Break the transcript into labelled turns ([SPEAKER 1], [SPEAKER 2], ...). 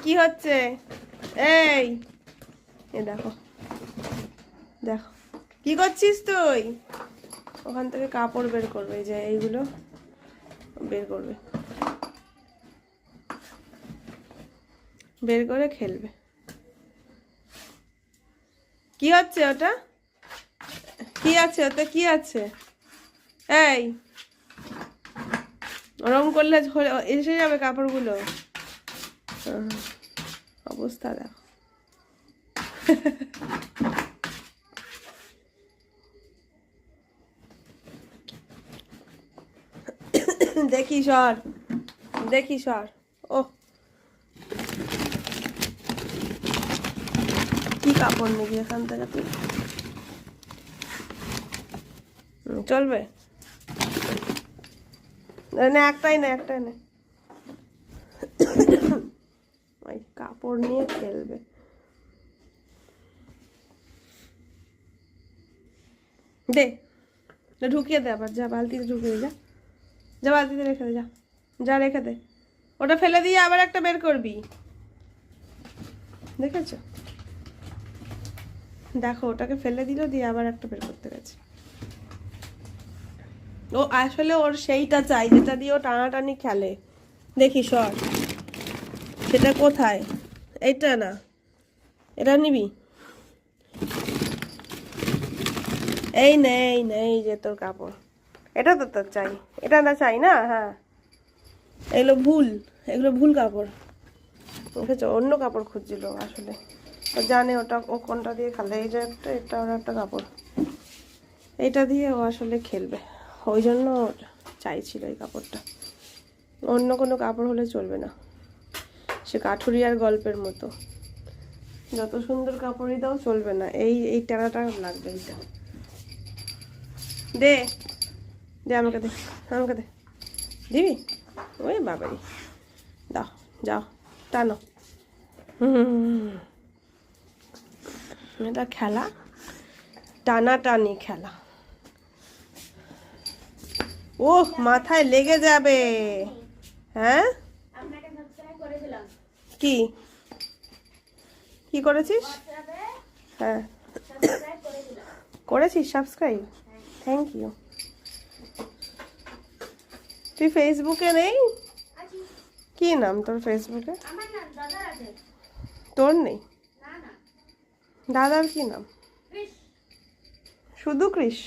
[SPEAKER 1] কি হচ্ছে? এই দেখো দেখো কি করছিস তুই? ওখান থেকে কাপড় বের করবে, এই যে এইগুলো বের করবে, বের করে খেলবে। কি হচ্ছে ওটা? কি আছে ওটা? কি আছে? এই ওরম করলে এসে যাবে কাপড়গুলো। অবস্থা দেখো। দেখি সর, দেখি সর। ও কি কাপড় নিবি এখান থেকে তুই? চলবে না, একটাই না, একটাই না। ওই কাপড় নিয়ে খেলবে। দে, ঢুকিয়ে দে আবার, যা বালতিতে ঢুকিয়ে যা, যা বালতিতে রেখে দে, যা যা রেখে দে। ওটা ফেলে দিয়ে আবার একটা বের করবি, দেখেছো? দেখো ওটাকে ফেলে দিল, দিয়ে আবার একটা বের করতে গেছে। ও আসলে ওর সেইটা চাই যেটা দিয়ে ও টানাটানি খেলে। দেখি সর, সেটা কোথায়? এইটা না, এটা নিবি। এই নেই নেই যে তোর কাপড়, এটা তো তোর চাই, এটা না চাই না। হ্যাঁ, এগুলো ভুল, এগুলো ভুল কাপড়। বুঝেছো? অন্য কাপড় খুঁজছিল আসলে, ও জানে ওটা ও কোনটা দিয়ে খেলে। এই যে একটা, এটা ওর একটা কাপড়, এইটা দিয়ে ও আসলে খেলবে, ওই জন্য চাইছিল এই কাপড়টা। অন্য কোনো কাপড় হলে চলবে না, সে কাঠুরিয়ার গল্পের মতো। যত সুন্দর কাপড়ই দাও চলবে না, এই এই টানাটা লাগবে। এইটা দে, দে আমাকে, দে আমাকে, দে দিবি? ওই বাবারি, দাও, যাও টানো। এটা খেলা, টানাটানি খেলা। ও মাথায় লেগে যাবে। হ্যাঁ, কি কি করেছিস? হ্যাঁ, করেছিস সাবস্ক্রাইব? Thank you. তুই ফেসবুকে নেই? কি নাম তোর ফেসবুকে? তোর নেই? দাদার কি নাম? শুধু কৃষ?